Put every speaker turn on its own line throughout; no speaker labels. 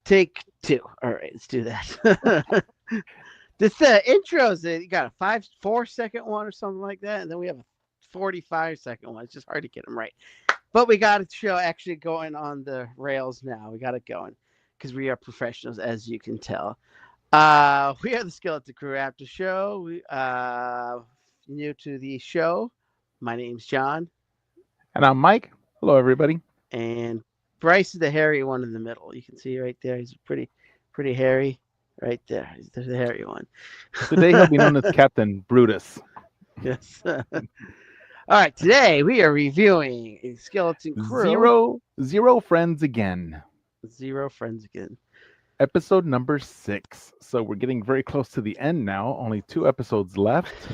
Take two. All right, let's do that. This intros, you got a 4 second one or something like that, and then we have a 45 second one. It's just hard to get them right. But we got a show actually going on the rails now. We got it going because we are professionals, as you can tell. We are the Skeleton Crew After Show. New to the show. My name's John,
And I'm Mike. Hello, everybody.
and Bryce is the hairy one in the middle. You can see right there. He's pretty hairy. Right there. He's the hairy one.
Today he'll be known as Captain Brutus.
Yes. All right. Today we are reviewing a Skeleton Crew.
Zero friends again.
Zero friends again.
Episode number 6. So we're getting very close to the end now. Only 2 episodes left.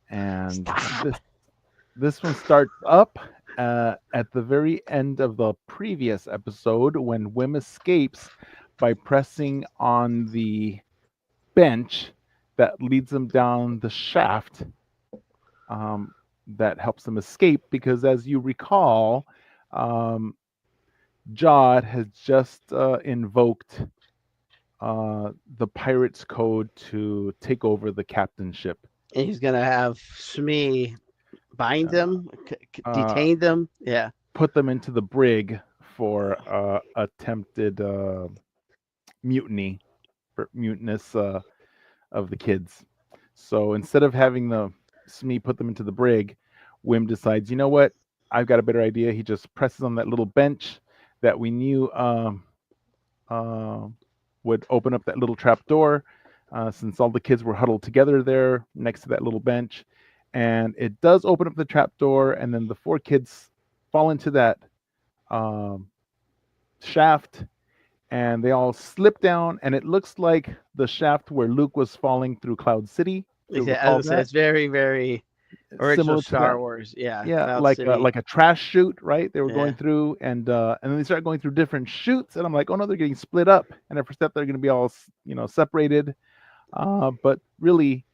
And
Stop.
this one starts up at the very end of the previous episode when Wim escapes by pressing on the bench that leads him down the shaft that helps him escape. Because, as you recall, Jod has just invoked the pirate's code to take over the captainship.
And he's gonna have Shmi bind them,
Uh,
detain them. Yeah.
Put them into the brig for attempted mutiny, for mutinous of the kids. So instead of having the Smee put them into the brig, Wim decides, you know what? I've got a better idea. He just presses on that little bench that we knew uh, would open up that little trap door, since all the kids were huddled together there next to that little bench. And it does open up the trap door, and then the 4 kids fall into that um, shaft, and they all slip down, and it looks like the shaft where Luke was falling through Cloud City. If you
Yeah, as I
recall
said,
that,
it's very original
similar to that.
Star Wars. Yeah,
Yeah,
Cloud City.
like a trash chute, right? They were going
Yeah,
through, and then they start going through different chutes, and I'm like, oh no, they're getting split up, and at first step they're going to be all separated, but really,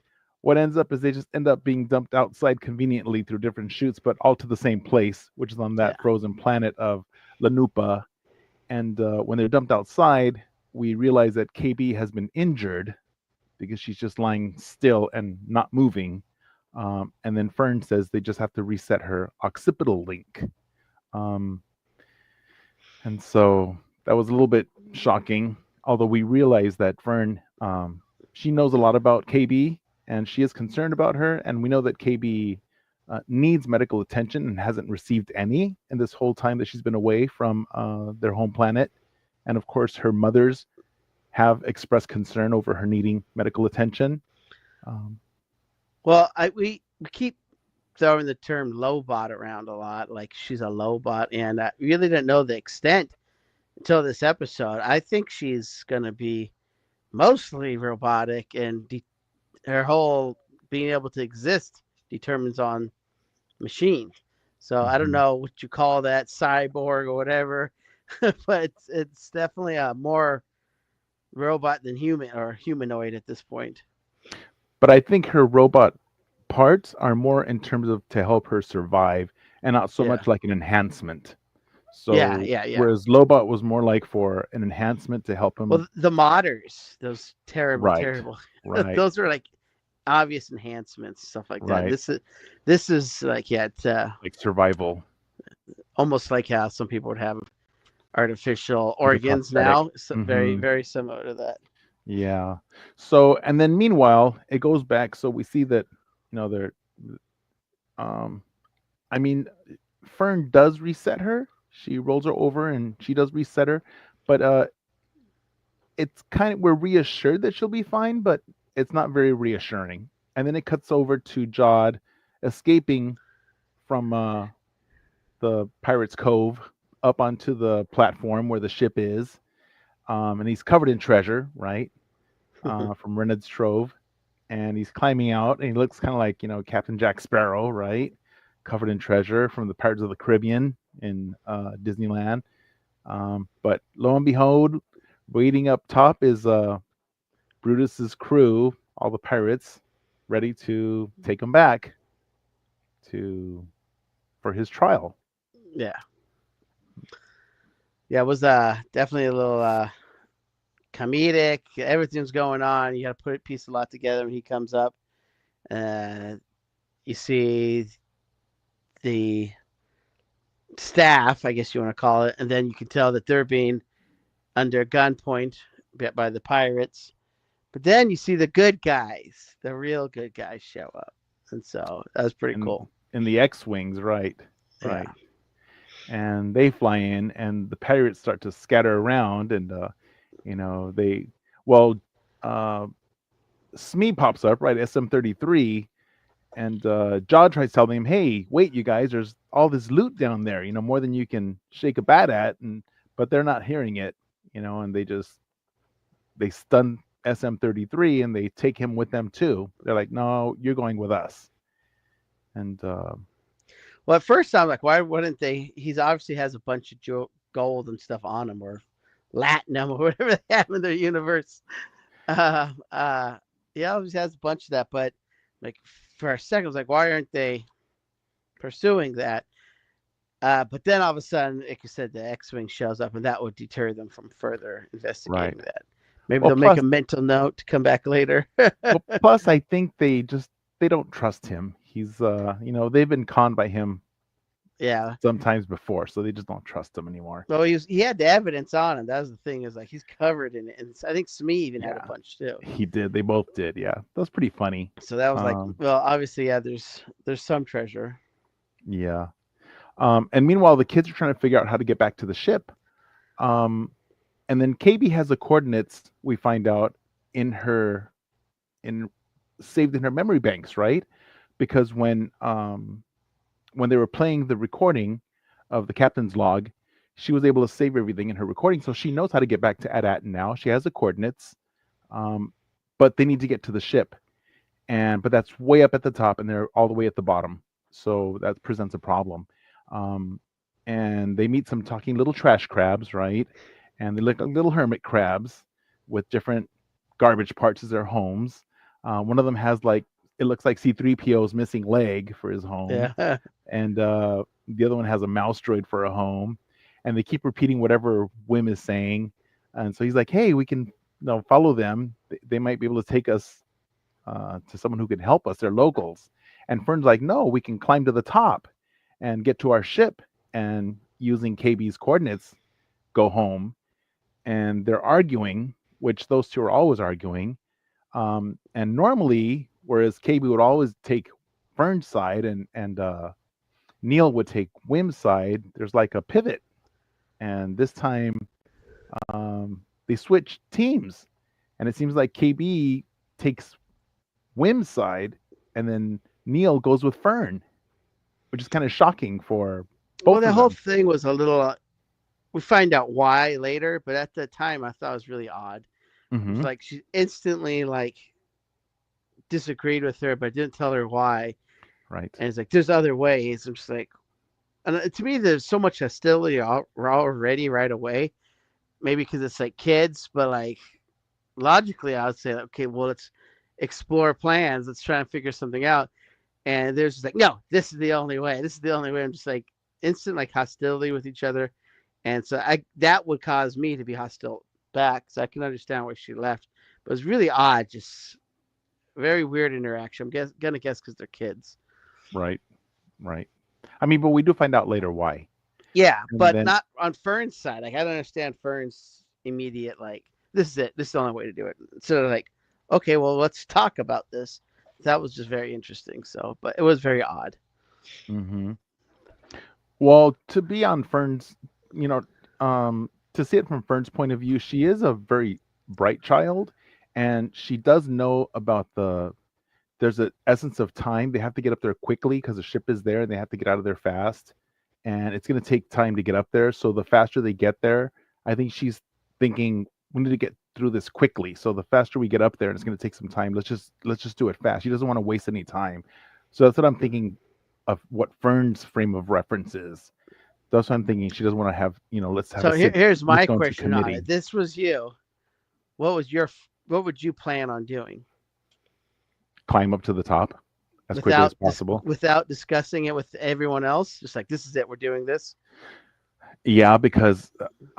what ends up is they just end up being dumped outside conveniently through different chutes, but all to the same place, which is on
yeah.
that frozen planet of Lanupa. And when they're dumped outside, we realize that KB has been injured because she's just lying still and not moving. And then Fern says they just have to reset her occipital link. Um, and so that was a little bit shocking, although we realize that Fern, she knows a lot about KB and she is concerned about her. And we know that KB needs medical attention and hasn't received any in this whole time that she's been away from their home planet. And of course, her mothers have expressed concern over her needing medical attention. Um,
Well, we keep throwing the term lowbot around a lot, like she's a lowbot, and I really didn't know the extent until this episode. I think she's gonna be mostly robotic, and her whole being able to exist determines on machine. So I don't
mhm.
know what you call that, cyborg or whatever, but it's definitely a more robot than human or humanoid at this point.
But I think her robot parts are more in terms of to help her survive and not so
Yeah,
much like an enhancement.
yeah,
So
yeah, yeah.
whereas Lobot was more like for an enhancement to help him.
Well, the modders, those
Right,
terrible,
right,
those are like obvious enhancements, stuff like that.
right.
This is like yeah, it's
Like survival
almost like how some people would have artificial
as a
organs
prosthetic.
now. So
Hmm.
very similar to that.
Yeah. So and then meanwhile it goes back. So we see that they're. Um, I mean, Fern does reset her. She rolls her over and she does reset her, but it's kind of we're reassured that she'll be fine, but it's not very reassuring. And then it cuts over to Jod escaping from the Pirates Cove up onto the platform where the ship is, and he's covered in treasure, right, from Renard's Trove, and he's climbing out, and he looks kind of like Captain Jack Sparrow, right, covered in treasure from the Pirates of the Caribbean in Disneyland. But lo and behold, waiting up top is Brutus's crew, all the pirates, ready to take him back to for his trial.
Yeah, yeah. It was definitely a little comedic. Everything's going on. You got to piece a lot together when he comes up. Uh, you see the staff, I guess you want to call it, and then you can tell that they're being under gunpoint by the pirates. But then you see the good guys, the real good guys, show up, and so that was pretty
And
cool.
in the X-wings, right,
Yeah,
right, and they fly in, and the pirates start to scatter around, and they, well, uh, Smee pops up, right, SM-33, and Jaw tries telling him, "Hey, wait, you guys, there's all this loot down there, more than you can shake a bat at," and but they're not hearing it, and they stun SM-33 and they take him with them too. They're like, "No, you're going with us." And
well, at first I'm like, why wouldn't they? He's obviously has a bunch of gold and stuff on him, or latinum, or whatever they have in their universe. Uh, uh, he always has a bunch of that, but like for a second, I was like, why aren't they pursuing that? But then all of a sudden, like you said, the X-wing shows up, and that would deter them from further
right.
investigating that. Maybe
Well,
they'll make
plus,
a mental note to come back later.
I think they don't trust him. He's they've been conned by him
Yeah.
sometimes before, so they just don't trust him anymore.
Well, he had the evidence on him. That was the thing. Is like he's covered in it, and I think Smee even had a
Yeah,
bunch too.
he did. They both did. Yeah, that was pretty funny.
So that was like,
Um,
well, obviously, yeah. There's some treasure.
yeah. And meanwhile, the kids are trying to figure out how to get back to the ship. Um, and then KB has the coordinates. We find out in her in saved in her memory banks, right? Because when they were playing the recording of the captain's log, she was able to save everything in her recording, so she knows how to get back to Adat now. She has the coordinates, um, but they need to get to the ship, but that's way up at the top, and they're all the way at the bottom, so that presents a problem. Um, and they meet some talking little trash crabs, right? And they look like little hermit crabs with different garbage parts as their homes. One of them has like it looks like C3PO's missing leg for his home,
Yeah.
and the other one has a mouse droid for a home, and they keep repeating whatever Wim is saying, and so he's like, "Hey, we can follow them. They might be able to take us to someone who can help us. They're locals." And Fern's like, "No, we can climb to the top and get to our ship, and using KB's coordinates, go home." And they're arguing, which those two are always arguing. And normally, whereas KB would always take Fern's side and Neil would take Wim's side, there's like a pivot. And this time, they switch teams. And it seems like KB takes Wim's side, and then Neil goes with Fern, which is kind of shocking for
Well,
both
the
of
whole
them.
thing was a little. We find out why later, but at the time, I thought it was really odd. It was
Hmm.
like she instantly like disagreed with her, but didn't tell her why.
Right.
And it's like there's other ways. I'm just like, and to me, there's so much hostility already right away. Maybe because it's like kids, but like logically, I would say, okay, well, let's explore plans. Let's try and figure something out. And there's just like, no, this is the only way. This is the only way. I'm just like instant like hostility with each other, and so I that would cause me to be hostile back. So I can understand why she left, but it was really odd, just very weird interaction. Gonna guess because they're kids.
Right. Right. I mean, but we do find out later why.
Yeah,
And
but
then,
not on Fern's side. Like I don't understand Fern's immediate like this is it. This is the only way to do it. So like, okay, well let's talk about this. That was just very interesting. So, but it was very odd.
hmm, well, to be on Fern's, you know, to see it from Fern's point of view, she is a very bright child, and she does know about there's an essence of time. They have to get up there quickly because the ship is there and they have to get out of there fast. And it's going to take time to get up there. So the faster they get there, I think she's thinking we need to get through this quickly. So the faster we get up there, and it's going to take some time. Let's just do it fast. She doesn't want to waste any time. So that's what I'm thinking of what Fern's frame of reference is. That's what I'm thinking. She doesn't want to have, let's have
So
a sit.
here's
Let's
my
go into
question on
committee.
it. This was you. What would you plan on doing
Climb up to the top as quickly as possible.
without discussing it with everyone else? Just like this is it, we're doing this.
Yeah, because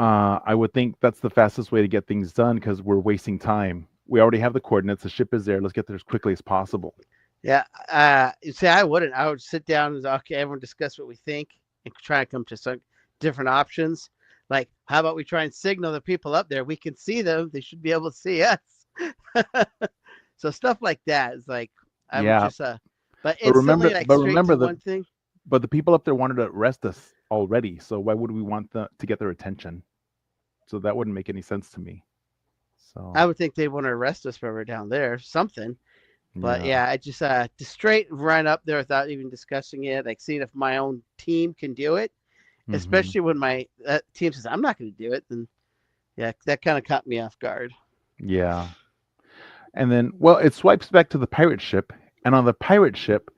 I would think that's the fastest way to get things done because we're wasting time. We already have the coordinates. The ship is there. Let's get there as quickly as possible.
Yeah. You see, I wouldn't. I would sit down and okay, everyone discuss what we think and try to come to some different options. Like, how about we try and signal the people up there? We can see them. They should be able to see us. So stuff like that is like I would
Yeah,
just but instantly like
but
straight
remember
to
that.
one thing.
But the people up there wanted to arrest us already. So why would we want to get their attention? So that wouldn't make any sense to me.
I
So
would think they'd want to arrest us when we're down there, something. But
yeah.
yeah, I just straight run up there without even discussing it, like seeing if my own team can do it.
Hmm.
Especially when my team says I'm not going to do it, then yeah, that kind of caught me off guard.
Yeah. And then, well, it swipes back to the pirate ship, and on the pirate ship,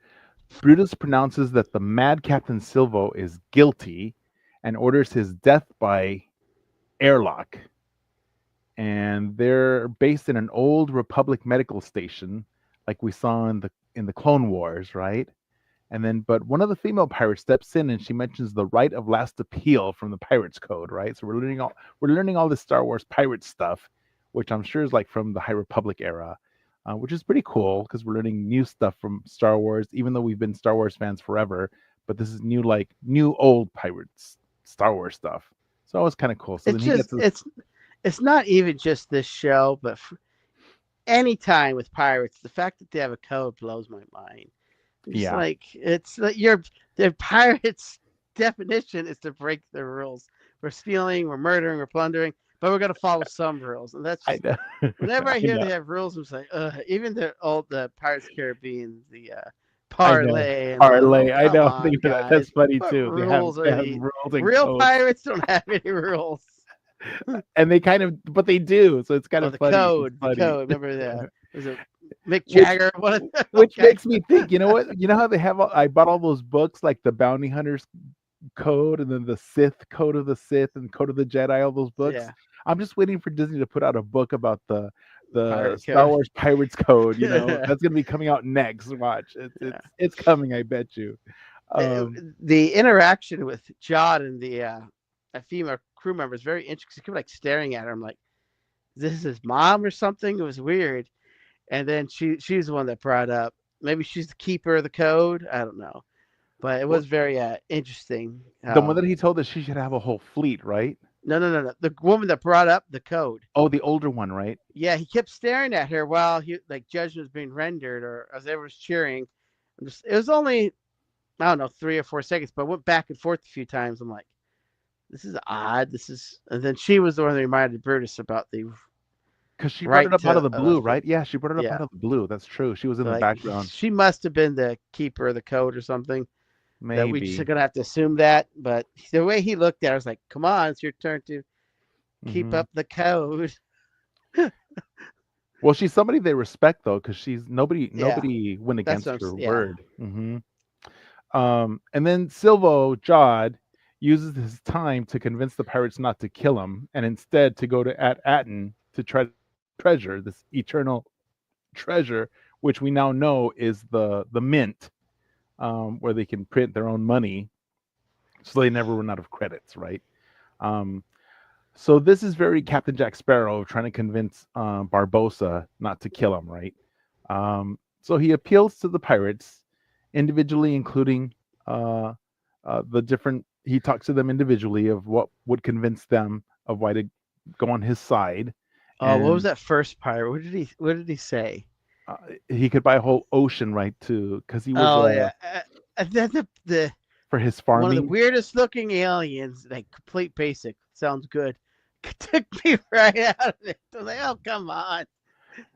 Brutus pronounces that the mad Captain Silvo is guilty and orders his death by airlock. And they're based in an old Republic medical station, like we saw in the Clone Wars, right? And then, but one of the female pirates steps in and she mentions the right of last appeal from the Pirates Code, right? So we're learning all this Star Wars pirate stuff, which I'm sure is like from the High Republic era, which is pretty cool because we're learning new stuff from Star Wars, even though we've been Star Wars fans forever. But this is new, like new old pirates Star Wars stuff. So it was kind of cool. So
It's
then he
just
gets his,
it's not even just this show, but any time with pirates, the fact that they have a code blows my mind. Just
yeah,
like it's like your the pirates' definition is to break the rules. We're stealing, we're murdering, we're plundering, but we're gonna follow some rules, and that's
I
just
know,
whenever I
I
hear
know,
they have rules, I'm just like, even the Pirates Caribbean, the
I know.
parlay, and all. I'm like, oh
Parlay, I
come
know.
on,
That's
guys,
funny
what
too.
rules
They
are
have
these?
rules and
Real
codes.
pirates don't have any rules.
And they kind of, but they do. So it's kind
Oh,
of funny. It's
the
funny.
code. Remember the was it Mick
which
Jagger? One of the
which
guys.
makes me think, you know what? You know how they have I bought all those books like the Bounty Hunters Code and then the Sith Code of the Sith and Code of the Jedi, all those books.
Yeah,
I'm just waiting for Disney to put out a book about the
pirate
Star
code.
Wars Pirates Code,
Yeah.
That's going to be coming out next. Watch. It's coming, I bet you. Um
The interaction with John and the a female crew member is very interesting. She kept like staring at her. I'm like, is this his mom or something? It was weird. And then she's the one that brought up maybe she's the keeper of the code. I don't know, but it
well,
was very interesting.
the one
How
that he told us she should have a whole fleet, right?
no. The woman that brought up the code.
Oh, the older one, right?
Yeah, he kept staring at her while he like judgment was being rendered or as everyone was cheering. It was only I don't know 3 or 4 seconds, but I went back and forth a few times. I'm like, this is odd. This is, and then she was the one that reminded Brutus about the
Because she brought it
right
up out of
to
the blue, right? Yeah, she brought it up
yeah.
out of the blue. That's true. She was in
So
the
like
background.
she must have been the keeper of the code or something. That we just
Maybe.
gonna have to assume that. But the way he looked at, it, I was like, come on, it's your turn to keep
Hmm.
up the code.
Well, she's somebody they respect though, because she's
Yeah,
nobody went
that's what
against
I'm.
her
Yeah.
word. And then Silvo Jod uses his time to convince the pirates not to kill him, and instead to go to Atten to try to treasure this eternal treasure, which we now know is the mint, where they can print their own money, so they never run out of credits, right? Um, so this is very Captain Jack Sparrow trying to convince Barbosa not to kill him, right? So he appeals to the pirates individually, including the different. He talks to them individually of what would convince them of why to go on his side,
Oh, what was
and
that first pirate? What did he say?
uh, he could buy a whole ocean, right? To because he was
Oh yeah, then the
for his
one of the
farming.
weirdest looking aliens, like complete basic. Sounds good. Took me right out of it. I was like, oh come on,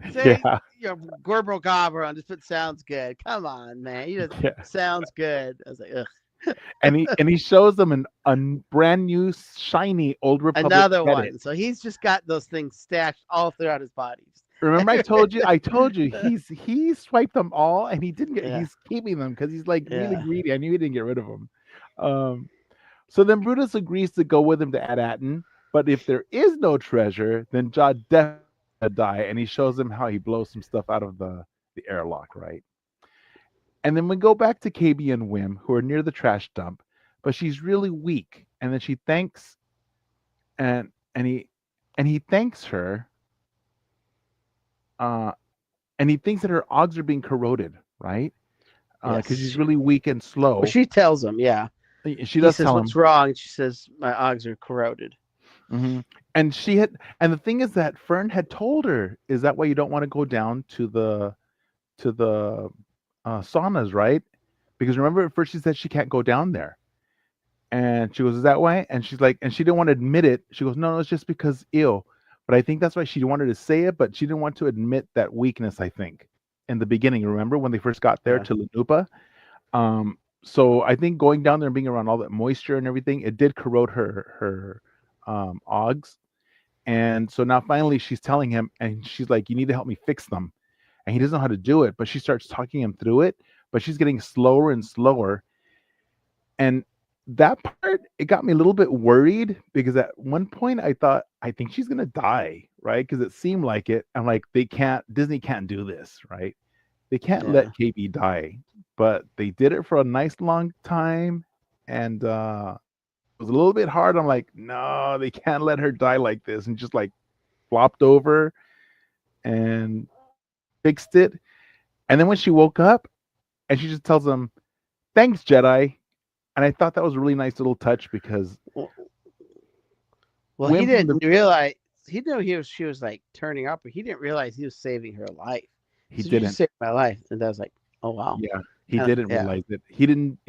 say
Yeah,
you know Gorbro Gobber on just put sounds good. Come on, man, you just
yeah.
sounds good. I was like, ugh.
And he shows them a brand new shiny old Republic
Another
edit.
one. So he's just got those things stashed all throughout his body.
Remember, I told you he swiped them all, and
Yeah,
he's keeping them because he's like really
yeah.
greedy. I knew he didn't get rid of them. Um, so then Brutus agrees to go with him to Ad-Atten, but if there is no treasure, then Jod definitely gonna die, and he shows him how he blows some stuff out of the airlock, right? And then we go back to KB and Wim, who are near the trash dump, but she's really weak, and then she thanks and he thanks her, uh, and he thinks that her ogs are being corroded, right? Because
Yes.
she's really weak and
Well,
slow.
she tells him, yeah.
She
He
does
says,
tell
"What's
him.
wrong?" She says, "My ogs are corroded."
Hmm. And she had, and the thing is that Fern had told her, "Is that why you don't want to go down to the saunas, right?" Because remember, at first she said she can't go down there, and she goes, "Is that why?" And she's like, and she didn't want to admit it. She goes, "No, no, it's just because ill." But I think that's why she wanted to say it, but she didn't want to admit that weakness. I think in the beginning, remember when they first got there
Yeah.
to Lanupa. So I think going down there and being around all that moisture and everything, it did corrode her ogs. And so now finally she's telling him, and she's like, "You need to help me fix them." And he doesn't know how to do it, but she starts talking him through it, but she's getting slower and slower. And that part, it got me a little bit worried because at one point I thought, I think she's gonna die, right? Because it seemed like it. I'm like, Disney can't do this, right? They can't
Yeah.
let KB die, but they did it for a nice long time, and it was a little bit hard. I'm like, no, they can't let her die like this, and just like flopped over and fixed it. And then when she woke up, and she just tells him, "Thanks, Jedi." And I thought that was a really nice little touch because
Well, well, he
Wim from the
didn't realize. He knew she was like turning up, but he didn't realize he was saving her life. He
he
said, "You just
didn't.
saved my life," and I was like, "Oh wow."
Yeah, he
And
didn't
yeah,
realize it. He didn't.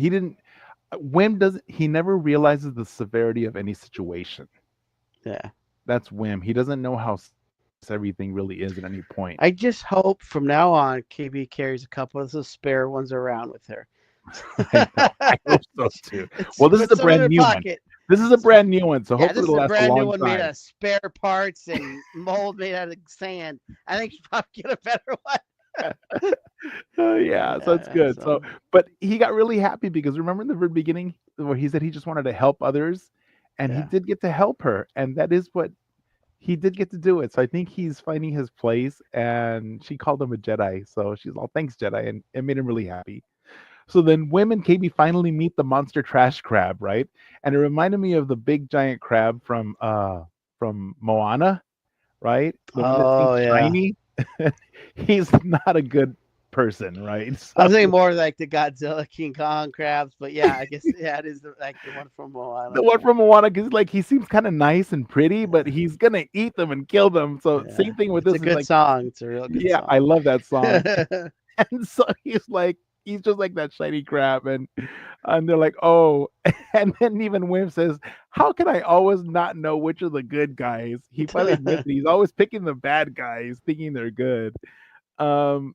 Wim doesn't. He never realizes the severity of any situation.
yeah.
That's Wim. He doesn't know how serious everything really is at any point.
I just hope from now on, KB carries a couple of those spare ones around with her.
I know. I hope so too.
It's
Well, this is
put
a
some in
brand
her
new one.
pocket.
This is a brand new one, so
Yeah,
hopefully
this
it'll
is a
last a
brand new
long
one made
time.
out of spare parts and mold made out of sand. I think you probably get a better one.
Yeah, so it's
Yeah,
good. So,
so
but he got really happy because remember in the very beginning where he said he just wanted to help others, and he
yeah,
did get to help her, and that is what he did get to do it. So I think he's finding his place, and she called him a Jedi. So she's all, "Thanks, Jedi," and it made him really happy. So then Wim and KB finally meet the monster trash crab, right? And it reminded me of the big giant crab from Moana, right? The one that seems
oh yeah.
shiny. He's not a good person, right?
I
So
was thinking more like the Godzilla King Kong crabs, but yeah, I guess yeah, it is like the one from
the
Moana.
one from Moana, because like he seems kind of nice and pretty, but
Yeah,
he's gonna eat them and kill them. So
yeah.
same thing with
It's
this.
a
Is
good
like,
song. It's a real good
yeah, I
song.
love that song. And so he's like, he's just like that shiny crab, and they're like, "Oh," and then even Wim says, "How can I always not know which are the good guys?" He finally admits that he's always picking the bad guys, thinking they're good. Um,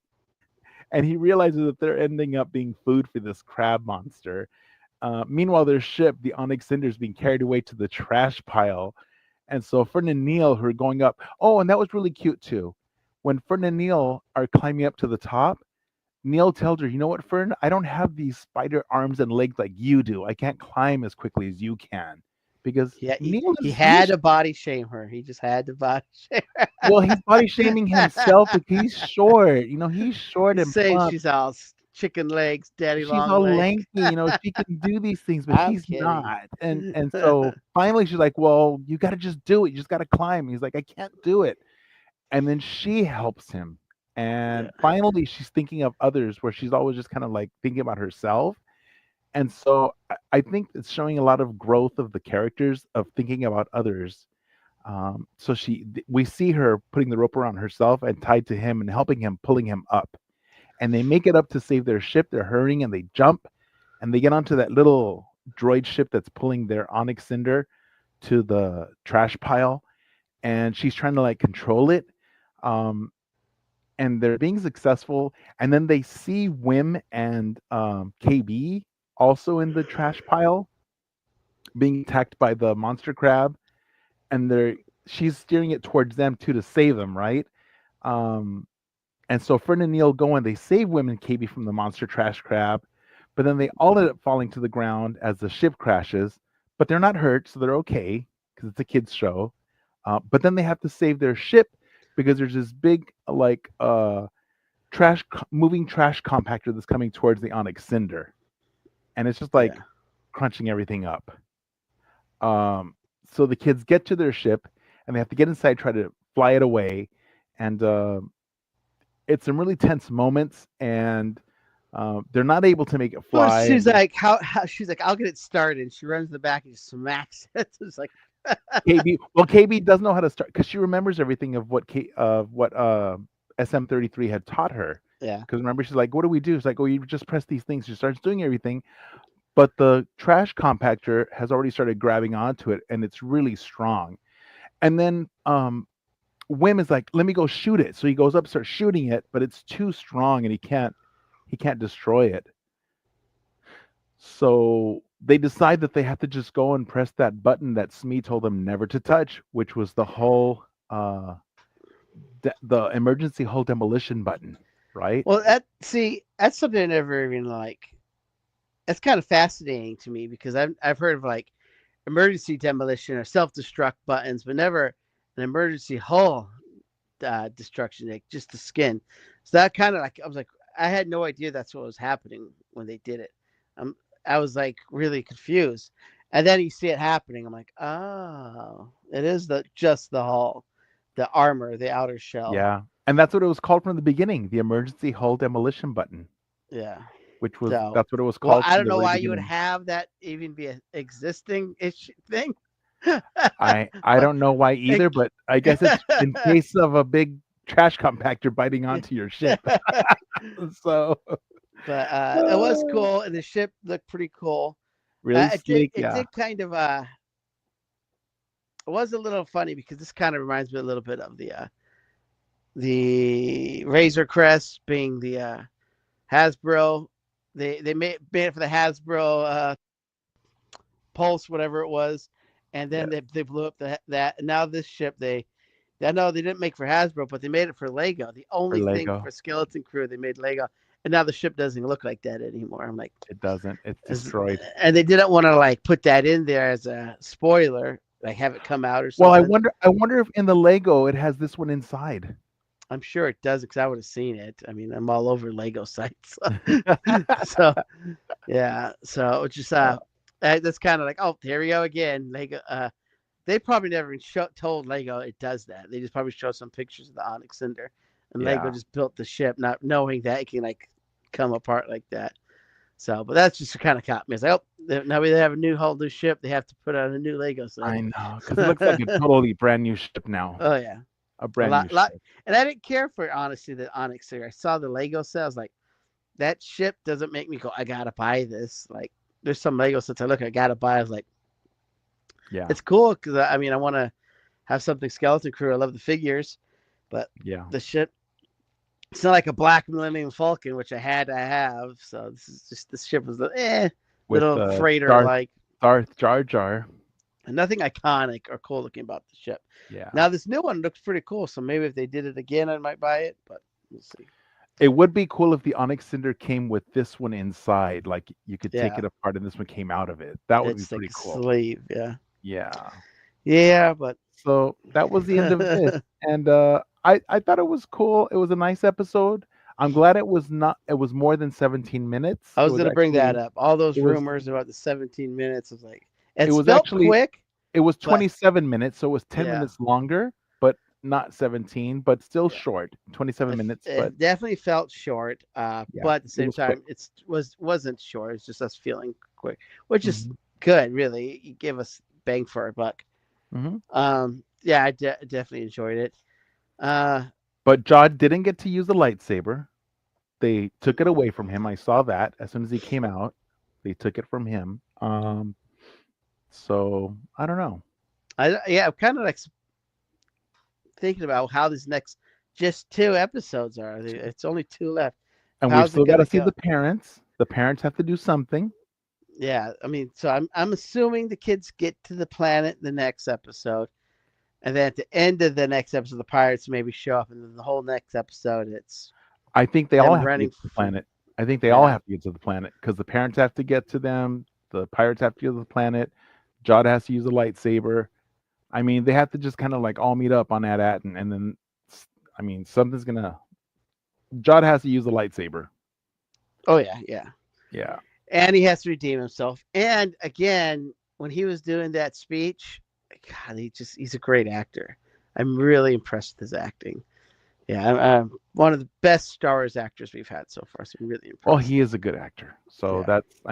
and he realizes that they're ending up being food for this crab monster. Meanwhile, their ship, the Onyx Cinder, is being carried away to the trash pile. And so Fern and Neil, who are going up, oh, and that was really cute too. When Fern and Neil are climbing up to the top, Neil tells her, "You know what, Fern? I don't have these spider arms and legs like you do. I can't climb as quickly as you can." Because
Yeah,
Neil
he
he
had
is,
to body shame her. He just had to body shame
well, he's body shaming himself
her.
because he's short. He's short
He's
and
saying
plump.
she's all chicken legs, daddy
She's
long
all
leg.
lanky, she can do these things, but
I'm
he's
kidding.
not. And so finally she's like, "Well, you got to just do it. You just got to climb." He's like, "I can't do it." And then she helps him. And
Yeah,
finally she's thinking of others where she's always just kind of like thinking about herself. And so I think it's showing a lot of growth of the characters of thinking about others. So we see her putting the rope around herself and tied to him and helping him, pulling him up. And they make it up to save their ship. They're hurrying and they jump and they get onto that little droid ship that's pulling their Onyx Cinder to the trash pile. And she's trying to like control it. Um, and they're being successful. And then they see Wim and KB also in the trash pile being attacked by the monster crab. And she's steering it towards them too to save them, right? Um, And so Fern and Neil go and they save women KB from the monster trash crab, but then they all end up falling to the ground as the ship crashes. But they're not hurt, so they're okay because it's a kids show. But then they have to save their ship because there's this big like moving trash compactor that's coming towards the Onyx Cinder, and it's just like
yeah.
crunching everything up. Um, so the kids get to their ship and they have to get inside, try to fly it away, and it's some really tense moments, and they're not able to make it
Well,
fly.
she's
And then
like, how she's like, I'll get it started. And she runs to the back and just smacks it. It's like,
KB does know how to start because she remembers everything of what SM33 had taught her.
yeah.
Because remember, she's like, "What do we do?" It's like, "Oh, you just press these things." She starts doing everything, but the trash compactor has already started grabbing onto it, and it's really strong. And then Wim is like, "Let me go shoot it." So he goes up, starts shooting it, but it's too strong, and he can't destroy it. So they decide that they have to just go and press that button that Smee told them never to touch, which was the whole the emergency hull demolition button, right?
Well, that's something I never even like. That's kind of fascinating to me because I've heard of like emergency demolition or self destruct buttons, but never an emergency hull destruction, like just the skin. So that kind of like I was like, I had no idea that's what was happening when they did it. Um, I was like really confused, and then you see it happening. I'm like, oh, it is just the hull, the armor, the outer shell.
Yeah. And that's what it was called from the beginning, the emergency hull demolition button,
Yeah.
which was
So,
that's what it was
well,
called
I
from
don't
the
know
very
why you would
beginning.
have that even be an existing issue thing.
I
but
don't know why
it,
either, but I guess it's in case of a big trash compactor biting onto your ship. So
but it was cool, and the ship looked pretty cool.
really
It did
sleek,
it
yeah.
did kind of it was a little funny because this kind of reminds me a little bit of the Razor Crest being the Hasbro. They made it for the Hasbro Pulse, whatever it was, and then
Yes,
they blew up that. And now this ship I know they didn't make for Hasbro, but they made it for Lego. The
for
only thing
Lego.
for Skeleton Crew they made Lego, and now the ship doesn't look like that anymore. I'm like,
It doesn't. It's destroyed.
and they didn't want to like put that in there as a spoiler, like have it come out or
Well, I
something.
wonder I wonder if in the Lego it has this one inside.
I'm sure it does because I would have seen it. I mean, I'm all over Lego sites, so yeah. So it's just that's kind of like, oh, here we go again. Lego. They probably never even told Lego it does that. They just probably showed some pictures of the Onyx Cinder, and Lego
Yeah,
just built the ship, not knowing that it can like come apart like that. So, but that's just kind of caught me. It's like, oh, now we have a whole new ship. They have to put out a new Lego set.
I know because it looks like a totally brand new ship now,
Oh yeah,
a
a
brand new
lot,
ship.
and I didn't care for honestly the Onyx Cinder. I saw the Lego set. I was like, that ship doesn't make me go, I gotta buy this. Like, there's some Lego sets I look, I gotta buy. I was like,
Yeah,
it's cool because I mean, I want to have something Skeleton Crew. I love the figures, but
yeah.
the ship, it's not like a Black Millennium Falcon, which I have. So this is just this ship was
With
little freighter
Darth
like,
Darth Jar Jar.
and nothing iconic or cool looking about the ship.
Yeah.
Now this new one looks pretty cool, so maybe if they did it again, I might buy it. But we'll see.
It would be cool if the Onyx Cinder came with this one inside, like you could take
Yeah,
it apart and this one came out of it. That would be
it's like
pretty
a
cool.
sleeve. Yeah,
Yeah.
yeah, but
So that was the end of this, and I thought it was cool. It was a nice episode. I'm glad it was not. It was more than 17 minutes.
I
It
was
was
gonna bring that
actually.
up. All
It
those
was.
rumors about the 17 minutes was like,
It
it's
was
felt
actually.
quick,
It was
but
27 minutes, so it was 10
yeah,
minutes longer, but not 17, but still
yeah.
short. 27 minutes, but
It definitely felt short,
yeah,
but at the
it
same
was quick.
time, wasn't short. It's just us feeling quick, which is
Hmm.
good. Really, you give us bang for our buck.
Hmm.
Yeah, I definitely enjoyed it. Uh,
But Jod didn't get to use the lightsaber. They took it away from him. I saw that as soon as he came out. They took it from him. So I don't know.
I'm kind of like thinking about how this next just two episodes are. It's only two left.
And we've
How's it
still got
gonna
to see
go?
the parents. The parents have to do something.
Yeah, I mean, so I'm assuming the kids get to the planet in the next episode, and then at the end of the next episode, the pirates maybe show up, and then the whole next episode, it's
I think they all
them
have to
running
get to the
from.
planet. I think they all
Yeah.
have to get to the planet because the parents have to get to them. The pirates have to get to the planet. Jod has to use a lightsaber. I mean, they have to just kind of like all meet up on that at, and then, I mean, something's gonna. Jod has to use the lightsaber.
Oh yeah, yeah.
Yeah.
And he has to redeem himself. And again, when he was doing that speech, God, he's a great actor. I'm really impressed with his acting. Yeah, I'm one of the best Star Wars actors we've had so far. So I'm really
Well,
impressed.
he is a good actor. So
Yeah.
that's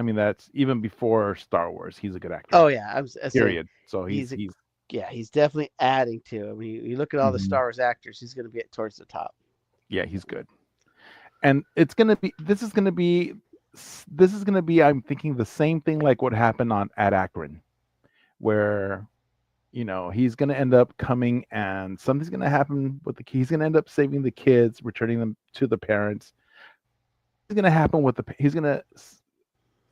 even before Star Wars. He's a good actor.
Oh yeah, I say
Period. So
he's a
he's
yeah, he's definitely adding to it. When you look at all the
mhm.
Star Wars actors, he's going to be towards the top.
Yeah, he's good. And it's gonna be this is gonna be I'm thinking the same thing like what happened on at Akron, where he's gonna end up coming and something's gonna happen with he's gonna end up saving the kids, returning them to the parents. Something's gonna happen with he's gonna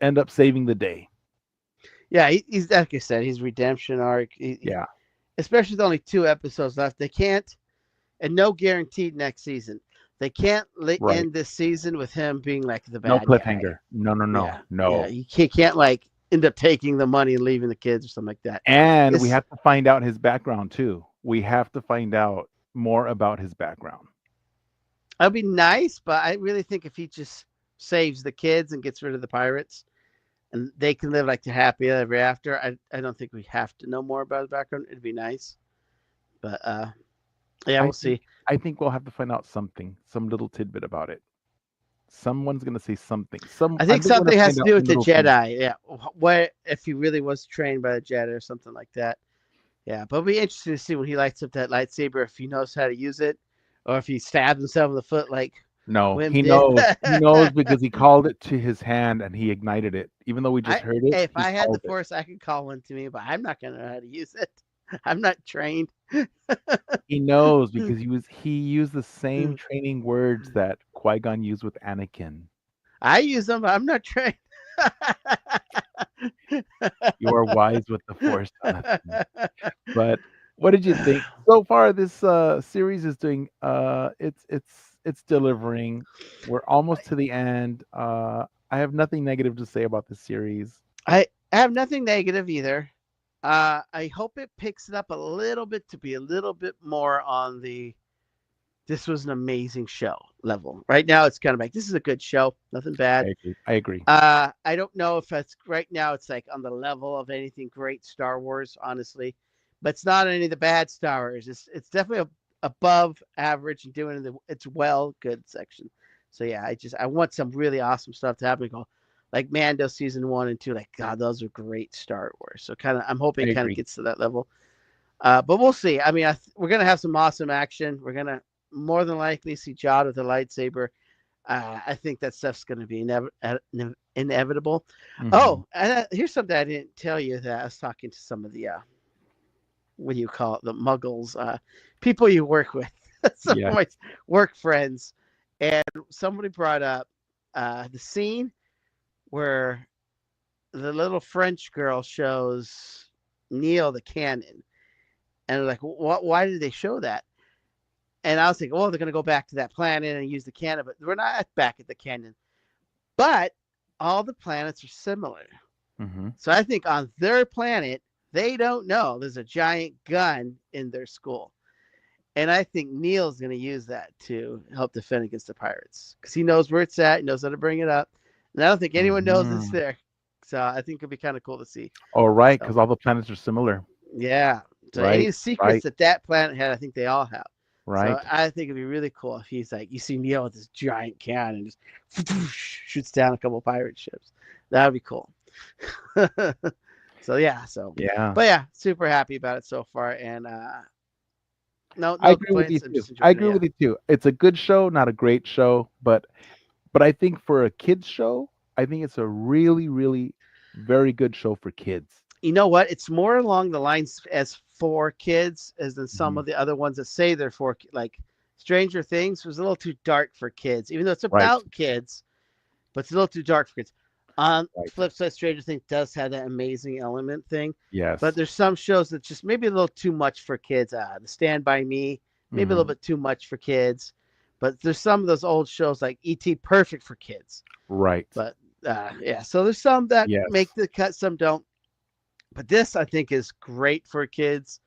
end up saving the day.
Yeah, he's like I said, his redemption arc.
Yeah,
Especially with only 2 episodes left, they can't, and no guaranteed next season. They can't
right.
end this season with him being like the
No
bad guy.
cliffhanger. No, no, no,
Yeah.
no.
You can't like end up taking the money and leaving the kids or something like that.
And we
This
have to find out his background too. We have to find out more about his background.
That'd be nice, but I really think if he just saves the kids and gets rid of the pirates, and they can live like the happy ever after, I don't think we have to know more about his background. It'd be nice, but yeah,
I
we'll
think
see.
I think we'll have to find out something, some little tidbit about it. Someone's gonna say something.
I
I
think
think we're
something
gonna
has
find
to
out
do with
some
the
little things.
Jedi. Yeah, what if he really was trained by the Jedi or something like that? Yeah, but it'll be interesting to see when he lights up that lightsaber if he knows how to use it, or if he stabs himself in the foot like
No,
Wim
he
did.
knows. He knows because he called it to his hand and he ignited it. Even though we just
I
heard it,
If
he
I had the
called it.
Force, I could call one to me, but I'm not gonna know how to use it. I'm not trained.
He knows because he used the same training words that Qui-Gon used with Anakin.
I use them, but I'm not trained.
You are wise with the Force, Jonathan. But what did you think? So far this series is doing it's delivering. We're almost to the end. I have nothing negative to say about this series.
I have nothing negative either. I hope it picks it up a little bit to be a little bit more on the this was an amazing show level. Right now, it's kind of like this is a good show, nothing
I
bad.
agree. I agree.
I don't know if it's right now. It's like on the level of anything great Star Wars, honestly, but it's not any of the bad Star Wars. It's definitely above average and doing it's well good section. So yeah, I want some really awesome stuff to happen. Go like Mando season 1 and 2. Like God, those are great Star Wars. So I'm hoping
I
it kind of
agree.
gets to that level. But we'll see. I mean, we're gonna have some awesome action. We're gonna more than likely see Jod with a lightsaber. I think that stuff's going to be inevitable.
Hmm.
Oh, and here's something I didn't tell you that I was talking to some of the what do you call it, the Muggles, people you work with, some
Yeah.
of my work friends, and somebody brought up the scene where the little French girl shows Neil the cannon, and like, what? Why did they show that? And I was thinking, oh, they're going to go back to that planet and use the cannon, but we're not back at the cannon. But all the planets are similar.
Hmm.
So I think on their planet, they don't know there's a giant gun in their school. And I think Neil's going to use that to help defend against the pirates because he knows where it's at. He knows how to bring it up. And I don't think anyone knows it's
Hmm.
there. So I think it'll be kind of cool to see.
All right,
So,
because all the planets are similar.
yeah. So
Right.
any secrets
Right.
that planet had, I think they all have. So
Right.
I think it'd be really cool if he's like, you see Neil with this giant cannon and just shoots down a couple pirate ships. That would be cool. So yeah,
Yeah.
but yeah, super happy about it so far, and
I
no
agree with you
complaints. I'm
too.
just
I
enjoying it.
agree
Yeah,
with you too. It's a good show, not a great show, but I think for a kids show, I think it's a really, really very good show for kids.
you know what? It's more along the lines as for kids as than some
Mhm.
of the other ones that say they're for like Stranger Things was a little too dark for kids, even though it's
Right.
about kids, but it's a little too dark for kids. On
Right.
flip side, Stranger Things does have that amazing element thing, but
Yes.
there's some shows that just maybe a little too much for kids. The Stand by Me, maybe a little
Mhm.
bit too much for kids. But there's some of those old shows like ET, perfect for kids.
Right.
But yeah, so there's some that make
Yes.
the cut, some don't. But this I think is great for kids.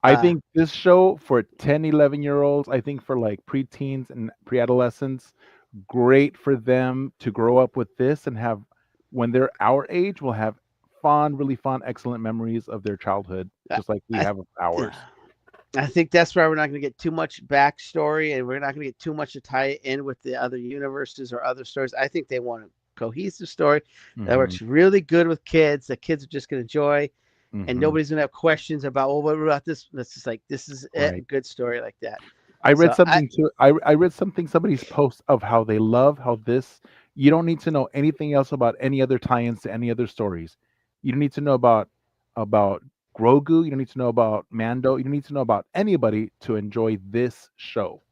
I
Uh,
think this show for 10, 11-year-olds, I think for like preteens and pre-adolescents, great for them to grow up with this and have when they're our age will have really fond, excellent memories of their childhood, just like we
I,
have of ours.
I think that's why we're not going to get too much backstory, and we're not going to get too much to tie it in with the other universes or other stories. I think they want a cohesive story that
Hmm.
works really good with kids. That kids are just going to enjoy, and
Hmm.
nobody's going to have questions about, well, what about this? That's just like this is it, a
Right.
good story like that.
I read
So I
something too. I read something somebody's post of how they love how this. You don't need to know anything else about any other tie-ins to any other stories. You don't need to know about Grogu. You don't need to know about Mando. You don't need to know about anybody to enjoy this show.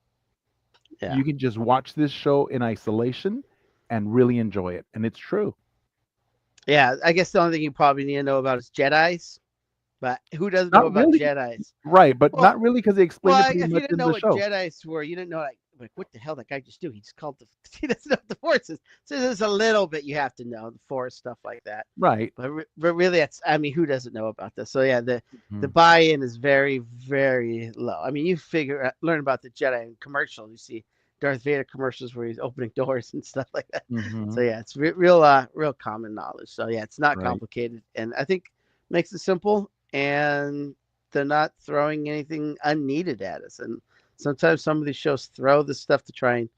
yeah
You can just watch this show in isolation and really enjoy it, and it's true.
yeah. I guess the only thing you probably need to know about is Jedi's, but who doesn't know
Not
about
really,
Jedi's?
right? But
Well,
not really because they
Well,
explained it pretty
if you
much
didn't
in
know
the
what
show,
Jedi's were, you didn't know like what the hell that guy just do? He just called the he doesn't know what the Force is. So there's a little bit you have to know the Force stuff like that.
right?
But really, that's I mean, who doesn't know about this? So yeah, the
Mhm.
buy-in is very very low. I mean, you learn about the Jedi in commercials. You see Darth Vader commercials where he's opening doors and stuff like that. So
Mhm.
yeah, it's real common knowledge. So yeah, it's not
Right.
complicated, and I think makes it simple and they're not throwing anything unneeded at us. And sometimes some of these shows throw this stuff to try and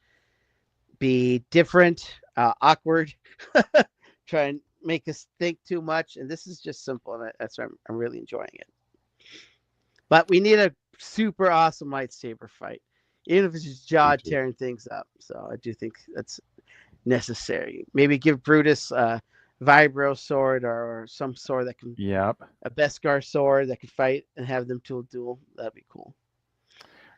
be different, awkward, try and make us think too much. And this is just simple, and that's why I'm really enjoying it. But we need a super awesome lightsaber fight, even if it's just
Me
jaw
too.
tearing things up. So I do think that's necessary. Maybe give Brutus a vibro sword or some sword that can
Yep.
a Beskar sword that can fight and have them to a duel. That'd be cool.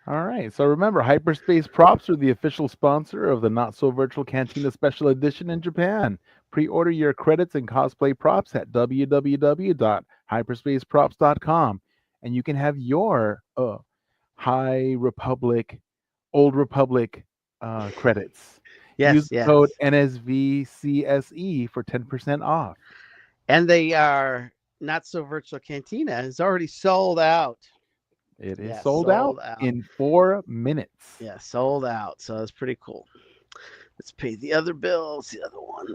All right. So remember, Hyperspace Props are the official sponsor of the Not So Virtual Cantina Special Edition in Japan. Pre-order your credits and cosplay props at www.hyperspaceprops.com, and you can have your High Republic, Old Republic credits. Use
Yes,
the code
yes.
NSVCSE for 10% off.
And they are not so virtual cantina is already sold out.
It is
Yeah,
sold out
sold out.
in 4 minutes.
Yeah, sold out. So that's pretty cool. Let's pay the other bills. The other one.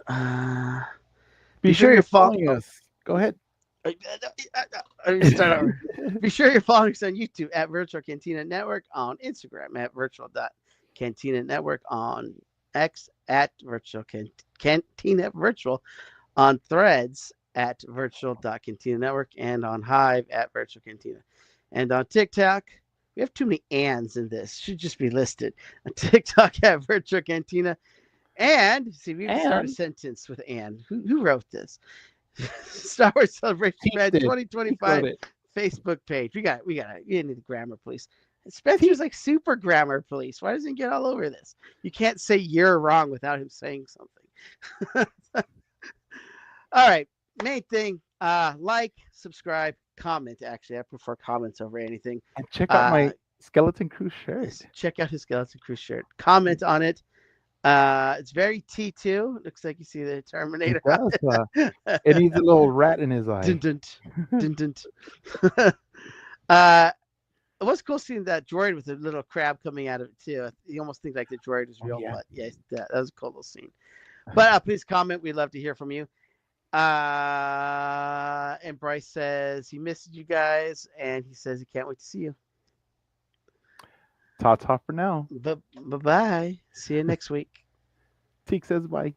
Be
Be
sure
sure you're
you're
following.
following us. Go ahead.
Let me start over. Be sure you're following us on YouTube at Virtual Cantina Network, on Instagram at virtual.cantina network, on X at virtual cantina virtual, on Threads at virtual.cantina network, and on Hive at virtual cantina. And on TikTok, we have too many ands in this. Should just be listed. On TikTok at virtual cantina. And see, we even start a
And
sentence with and. Who wrote this? Star Wars Celebration
Teak
Fed
did. Teak wrote
2025
it.
Facebook page. You need the grammar police. Spencer's
Teak.
like super grammar police. Why doesn't he get all over this? You can't say you're wrong without him saying something. All right. Main thing, like, subscribe, comment. Actually, I prefer comments over anything.
And check out
Uh,
my Skeleton Crew shirt.
check out his Skeleton Crew shirt. Comment on it. It's very T2. Looks like you see the
It
Terminator on
does.
it.
It needs a little rat in his
dun,
eye.
dun, dun, dun. uh, it was cool seeing that droid with a little crab coming out of it too. You almost think like the droid is
Oh
real,
yeah.
but yeah, that was a cool little scene. But please comment. We'd love to hear from you. And Bryce says he misses you guys, and he says he can't wait to see you.
Ta ta for now.
Bye bye. See you next week.
Teak says bye.